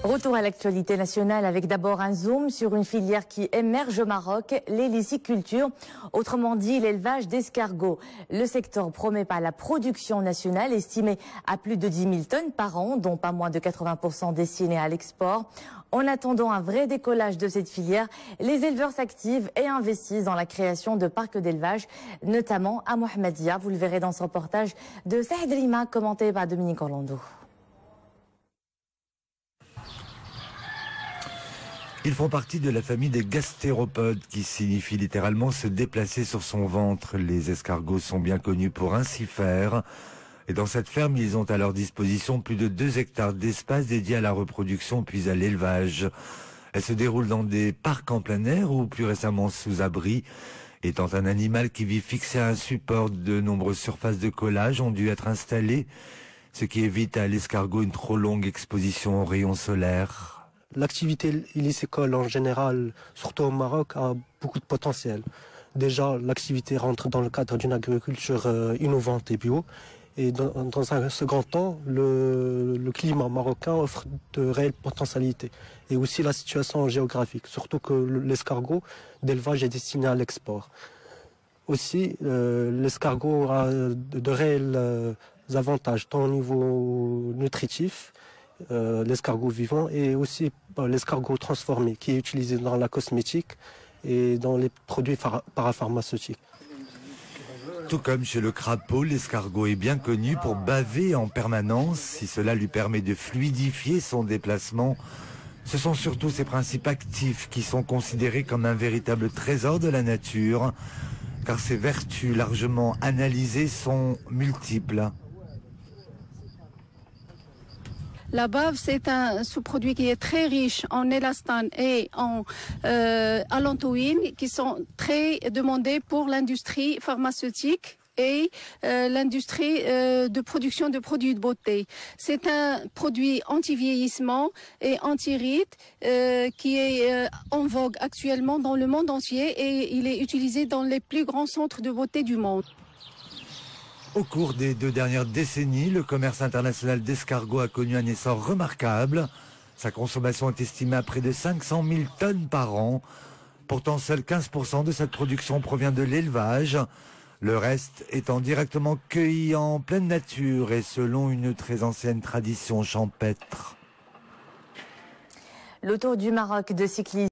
Retour à l'actualité nationale avec d'abord un zoom sur une filière qui émerge au Maroc, l'héliciculture, autrement dit l'élevage d'escargots. Le secteur promet par la production nationale estimée à plus de 10 000 tonnes par an, dont pas moins de 80% destinés à l'export. En attendant un vrai décollage de cette filière, les éleveurs s'activent et investissent dans la création de parcs d'élevage, notamment à Mohammedia. Vous le verrez dans ce reportage de Saïd Rima, commenté par Dominique Orlando. Ils font partie de la famille des gastéropodes, qui signifie littéralement se déplacer sur son ventre. Les escargots sont bien connus pour ainsi faire. Et dans cette ferme, ils ont à leur disposition plus de 2 hectares d'espace dédiés à la reproduction puis à l'élevage. Elle se déroule dans des parcs en plein air ou plus récemment sous abri. Étant un animal qui vit fixé à un support, de nombreuses surfaces de collage ont dû être installées, ce qui évite à l'escargot une trop longue exposition aux rayons solaires. L'activité hélicicole en général, surtout au Maroc, a beaucoup de potentiel. Déjà, l'activité rentre dans le cadre d'une agriculture innovante et bio. Et dans un second temps, le climat marocain offre de réelles potentialités. Et aussi la situation géographique, surtout que l'escargot d'élevage est destiné à l'export. Aussi, l'escargot a de réels avantages, tant au niveau nutritif, l'escargot vivant, et aussi l'escargot transformé qui est utilisé dans la cosmétique et dans les produits parapharmaceutiques. Tout comme chez le crapaud, l'escargot est bien connu pour baver en permanence. Si cela lui permet de fluidifier son déplacement, ce sont surtout ses principes actifs qui sont considérés comme un véritable trésor de la nature, car ses vertus largement analysées sont multiples. La bave, c'est un sous-produit qui est très riche en élastane et en allantoïne, qui sont très demandés pour l'industrie pharmaceutique et l'industrie de production de produits de beauté. C'est un produit anti-vieillissement et anti-ride qui est en vogue actuellement dans le monde entier, et il est utilisé dans les plus grands centres de beauté du monde. Au cours des 2 dernières décennies, le commerce international d'escargots a connu un essor remarquable. Sa consommation est estimée à près de 500 000 tonnes par an. Pourtant, seuls 15% de cette production provient de l'élevage, le reste étant directement cueilli en pleine nature et selon une très ancienne tradition champêtre. Le Tour du Maroc de cyclisme.